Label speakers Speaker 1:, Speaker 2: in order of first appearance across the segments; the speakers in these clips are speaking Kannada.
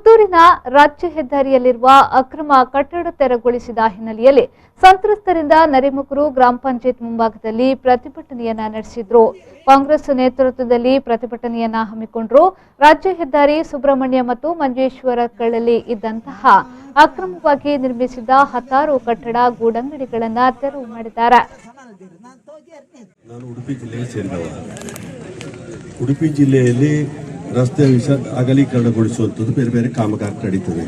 Speaker 1: ಪುತ್ತೂರಿನ ರಾಜ್ಯ ಹೆದ್ದಾರಿಯಲ್ಲಿರುವ ಅಕ್ರಮ ಕಟ್ಟಡ ತೆರವುಗೊಳಿಸಿದ ಹಿನ್ನೆಲೆಯಲ್ಲಿ ಸಂತ್ರಸ್ತರಿಂದ ನರಿಮುಕರು ಗ್ರಾಮ ಪಂಚಾಯತ್ ಮುಂಭಾಗದಲ್ಲಿ ಪ್ರತಿಭಟನೆಯನ್ನ ನಡೆಸಿದ್ರು. ಕಾಂಗ್ರೆಸ್ ನೇತೃತ್ವದಲ್ಲಿ ಪ್ರತಿಭಟನೆಯನ್ನ ಹಮ್ಮಿಕೊಂಡರು. ರಾಜ್ಯ ಹೆದ್ದಾರಿ ಸುಬ್ರಹ್ಮಣ್ಯ ಮತ್ತು ಮಂಜೇಶ್ವರಗಳಲ್ಲಿ ಇದ್ದಂತಹ ಅಕ್ರಮವಾಗಿ ನಿರ್ಮಿಸಿದ 10 ಕಟ್ಟಡ ಗೂಡಂಗಡಿಗಳನ್ನ ತೆರವು ಮಾಡಿದ್ದಾರೆ.
Speaker 2: ನಾನು ಉಡುಪಿ ಜಿಲ್ಲೆಗೆ ಸೇರಿದವ. ಉಡುಪಿ ಜಿಲ್ಲೆಯಲ್ಲಿ ರಸ್ತೆ ಅಗಲೀಕರಣಗೊಳಿಸುವಂಥದ್ದು ಬೇರೆ ಬೇರೆ ಕಾಮಗಾರಿ ನಡೀತದೆ.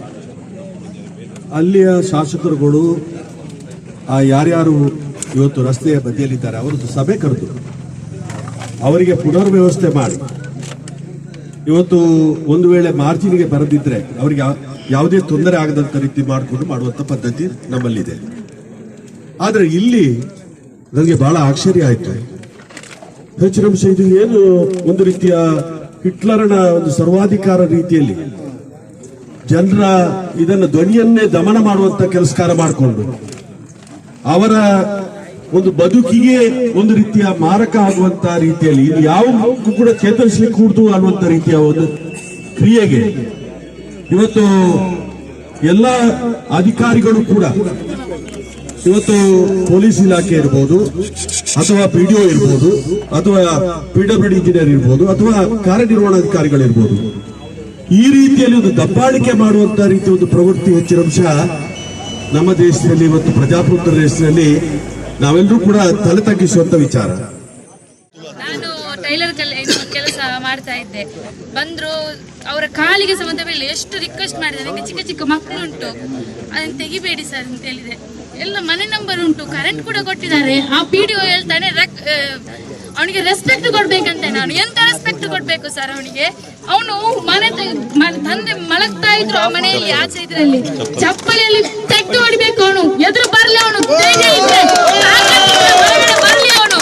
Speaker 2: ಅಲ್ಲಿಯ ಶಾಸಕರುಗಳು ಯಾರ್ಯಾರು ಇವತ್ತು ರಸ್ತೆಯ ಬದಿಯಲ್ಲಿದ್ದಾರೆ ಅವರದ್ದು ಸಭೆ ಕರೆದು ಅವರಿಗೆ ಪುನರ್ವ್ಯವಸ್ಥೆ ಮಾಡಿ, ಇವತ್ತು ಒಂದು ವೇಳೆ ಮಾರ್ಜಿನ್ಗೆ ಬರದಿದ್ರೆ ಅವರಿಗೆ ಯಾವುದೇ ತೊಂದರೆ ಆಗದಂತ ರೀತಿ ಮಾಡಿಕೊಂಡು ಮಾಡುವಂತ ಪದ್ಧತಿ ನಮ್ಮಲ್ಲಿದೆ. ಆದ್ರೆ ಇಲ್ಲಿ ನನಗೆ ಬಹಳ ಆಶ್ಚರ್ಯ ಆಯ್ತು. ಹೆಚ್ಚಿನ ಇದು ಏನು ಒಂದು ರೀತಿಯ ಹಿಟ್ಲರ್ನ ಒಂದು ಸರ್ವಾಧಿಕಾರ ರೀತಿಯಲ್ಲಿ ಜನರ ಇದನ್ನು ಧ್ವನಿಯನ್ನೇ ದಮನ ಮಾಡುವಂತ ಕೆಲಸಕಾರ ಮಾಡಿಕೊಂಡು ಅವರ ಒಂದು ಬದುಕಿಗೆ ಒಂದು ರೀತಿಯ ಮಾರಕ ಆಗುವಂತ ರೀತಿಯಲ್ಲಿ ಇದು ಯಾವ ಕೂಡ ಚೇತರಿಸಲಿಕ್ಕೆ ಕೂಡ್ದು ಅನ್ನುವಂತ ರೀತಿಯ ಒಂದು ಕ್ರಿಯೆಗೆ ಇವತ್ತು ಎಲ್ಲ ಅಧಿಕಾರಿಗಳು ಕೂಡ, ಇವತ್ತು ಪೊಲೀಸ್ ಇಲಾಖೆ ಇರಬಹುದು ಅಥವಾ ಪಿಡಿಒ ಇರಬಹುದು ಅಥವಾ ಪಿಡಬ್ಲ್ಯೂಡಿ ಇಂಜಿನಿಯರ್ ಇರಬಹುದು ಅಥವಾ ಕಾರ್ಯನಿರ್ವಹಣಾಧಿಕಾರಿಗಳಿರ್ಬೋದು, ಈ ರೀತಿಯಲ್ಲಿ ಒಂದು ದಬ್ಬಾಳಿಕೆ ಮಾಡುವಂತ ರೀತಿಯ ಒಂದು ಪ್ರವೃತ್ತಿ ಹೆಚ್ಚಿನ ಅಂಶ ನಮ್ಮ ದೇಶದಲ್ಲಿ ಇವತ್ತು ಪ್ರಜಾಪ್ರಭುತ್ವ ದೇಶದಲ್ಲಿ ನಾವೆಲ್ಲರೂ ಕೂಡ ತಲೆ ತಗ್ಗಿಸುವಂತ ವಿಚಾರ.
Speaker 3: ನಾನು ಟೈಲರ್ ಕೆಲಸ ಮಾಡ್ತಾ ಇದ್ದೆ. ಬಂದ್ರು, ಅವರ ಕಾಲಿಗೆ ಸಂಬಂಧ ಬೀಳಿ ಎಷ್ಟು ರಿಕ್ವೆಸ್ಟ್ ಮಾಡಿದೆ. ನನಗೆ ಚಿಕ್ಕ ಚಿಕ್ಕ ಮಕ್ಕಳು ಉಂಟು, ಅದನ್ನು ತೆಗಿಬೇಡಿ ಸರ್ ಅಂತ ಹೇಳಿದೆ. ಎಲ್ಲ ಮನೆ ನಂಬರ್ ಉಂಟು, ಕರೆಂಟ್ ಕೂಡ ಕೊಟ್ಟಿದ್ದಾರೆ. ಆ ಪಿಡಿಒ ಹೇಳ್ತಾನೆ ಅವನಿಗೆ ರೆಸ್ಪೆಕ್ಟ್ ಕೊಡ್ಬೇಕಂತ. ನಾನು ಎಂತ ರೆಸ್ಪೆಕ್ಟ್ ಕೊಡ್ಬೇಕು ಸರ್ ಅವನಿಗೆ? ಅವನು ತಂದೆ ಮಲಗ್ತಾ ಇದ್ರು ಆ ಮನೆಯಲ್ಲಿ, ಆಚೆ ಇದ್ರಲ್ಲಿ ಚಪ್ಪಲಿಯಲ್ಲಿ ತೆಗೆದು ಹೊಡಿಬೇಕು. ಅವನು ಎದುರು ಬರ್ಲಿ, ಅವನು ಬರ್ಲಿ. ಅವನು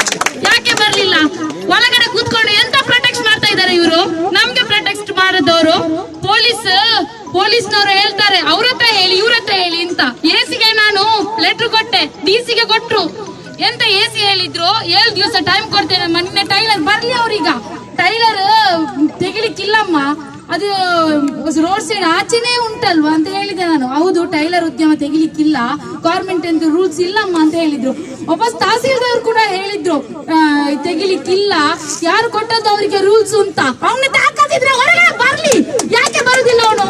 Speaker 3: ಯಾಕೆ ಬರ್ಲಿಲ್ಲ? ಒಳಗಡೆ ಕೂತ್ಕೊಂಡು ಎಂತ ಪ್ರೊಟೆಕ್ಟ್ ಮಾಡ್ತಾ ಇದ್ದಾರೆ ಇವರು? ನಮ್ಗೆ ಪ್ರೊಟೆಕ್ಟ್ ಮಾಡದವರು ಪೊಲೀಸ್ನವರು ಹೇಳ್ತಾರೆ ಅವ್ರ ಹತ್ರ ಹೇಳಿ ಇವ್ರ ಹತ್ರ ಹೇಳಿ ಅಂತ. ಎಸಿಗೆ ನಾನು ಲೆಟರ್ ಕೊಟ್ಟೆ, ಡಿಸಿಗೆ ಕೊಟ್ರು. ಎಂತ ಎಸಿ ಹೇಳಿದ್ರು 7 ದಿವಸ ಟೈಮ್ ಕೊಡ್ತೇನೆ. ಮೊನ್ನೆ ಟೈಲರ್ ಬರ್ಲಿ, ಅವ್ರೀಗ ಟೈಲರ್ ತೆಗಿಲಿಕ್ಕಿಲ್ಲಮ್ಮ, ಅದು ರೋಡ್ ಸೈಡ್ ಆಚೆನೇ ಉಂಟಲ್ವಾ ಅಂತ ಹೇಳಿದೆ ನಾನು. ಹೌದು, ಟೈಲರ್ ಉದ್ಯಮ ತೆಗಿಲಿಕ್ಕಿಲ್ಲ, ಗೌರ್ಮೆಂಟ್ ಅಂತ ರೂಲ್ಸ್ ಇಲ್ಲಮ್ಮ ಅಂತ ಹೇಳಿದ್ರು. ವಾಪಸ್ ತಹಸೀಲ್ದಾರ್ ಕೂಡ ಹೇಳಿದ್ರು ತೆಗಿಲಿಕ್ಕಿಲ್ಲ, ಯಾರು ಕೊಟ್ಟದ್ದು ಅವರಿಗೆ ರೂಲ್ಸ್ ಅಂತ. ಅವನ್ನ ತಾಕತ್ತಿದ್ರೆ ಹೊರಗಡೆ ಬರ್ಲಿ, ಯಾಕೆ ಬರುದಿಲ್ಲ ಅವನು?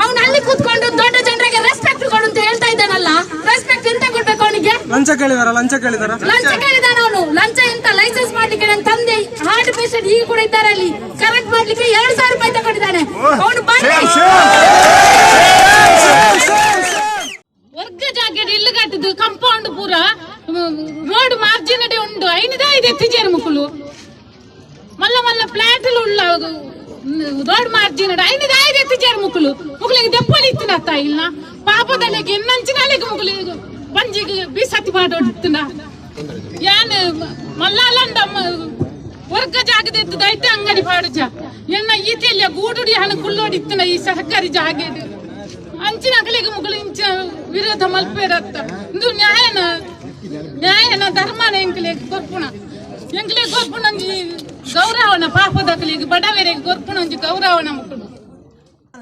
Speaker 3: ಅವನು ಅಲ್ಲಿ ಕೂತ್ಕೊಂಡು ದೊಡ್ಡ ಜನರಿಗೆ ರೆಸ್ಪೆಕ್ಟ್ ಕೊಡು ಅಂತ ಹೇಳ್ತಾ ಇದ್ದಾನಲ್ಲ. ರೆಸ್ಪೆಕ್ಟ್ ಎಂತ ಕೊಡ್ಬೇಕು ಅವನಿಗೆ? ಲಂಚ ಕೇಳಿದಾನ ಅವನು. ಲಂಚ ಎಂತ? ಲೈಸೆನ್ಸ್ ಮಾಡ್ಲಿಕ್ಕೆ ನನ್ನ ತಂದೆ ಹಾರ್ಟ್ ಪೇಷಂಟ್ ಈಗ ಕೂಡ ಇದ್ದಾರೆ, ಅಲ್ಲಿ ಕರೆಕ್ಟ್ ಮಾಡ್ಲಿಕ್ಕೆ 2,000 ರೂಪಾಯಿ ತಗೊಂಡಿದ್ದಾನೆ ಅವನು. ವರ್ಗ ಜಾಗ ಇಲ್ಲು ಕಟ್ಟಿದ್ದು ಕಂಪೌಂಡ್ ಪೂರ ರೋಡ್ ಮಾರ್ಜಿನ್ ಉಂಟು. 5 ಎತ್ತಿಜೇರು ಮುಕ್ಕಳು ಮಲ್ಲ ಮಲ್ಲ ಫ್ಲಾಟ್ ಉಳ್ಳ ರೋಡ್ ಮಾರ್ಜಿನ್ 5 ಎತ್ತಿಜೇರು ಮುಕ್ಕಳು ಮುಕ್ಕಳಿಗೆ ದೆಪ್ಪಲಿ ಇತ್ತಿನ ಇಲ್ಲ ಪಾಪದಲ್ಲಿಗೆ ಎನ್ನಂಚಿನಲ್ಲಿಗೆ ಮುಕ್ಕಳಿಗೆ ಪಂಜಿಗೆ ಬೀಸತಿ ಮಾಡೋಡಿತ್ತಿನ ಏನ್ ಮಲ್ಲಾಲಂಡ ವರ್ಗ ಜಾಗದ ದೈತ್ಯ ಅಂಗಡಿ ಪಾಡುಜ ಎನ್ನ ಈತಿಯಲ್ಲಿ ಗೂಡುಡಿ ಹಣ ಕುಳ್ಳೋಡಿತ್ತಿನ ಈ ಸರ್ಕಾರಿ ಜಾಗ ಅಂಚಿನ ಅಕಲಿಗೆ ಮುಗಳು ಇಂಚ ವಿರೋಧ ಮಲ್ಪೇರತ್ತ. ಇದು ನ್ಯಾಯನ ಧರ್ಮನ ಎಂಕಲಿಗೆ ಕೊರ್ಪುಣ ಗೌರವನ ಪಾಪದಕಲಿಗೆ ಬಡವರಿಗೆ ಕೊರ್ಪುಣ ಗೌರವನ ಮುಕ್ಕಳು.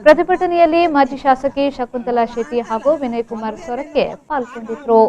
Speaker 1: ಪ್ರತಿಭಟನೆಯಲ್ಲಿ ಮಾಜಿ ಶಾಸಕಿ ಶಕುಂತಲಾ ಶೆಟ್ಟಿ ಹಾಗೂ ವಿನಯ್ ಕುಮಾರ್ ಸೊರಕೆ ಪಾಲ್ಗೊಂಡಿದ್ರು.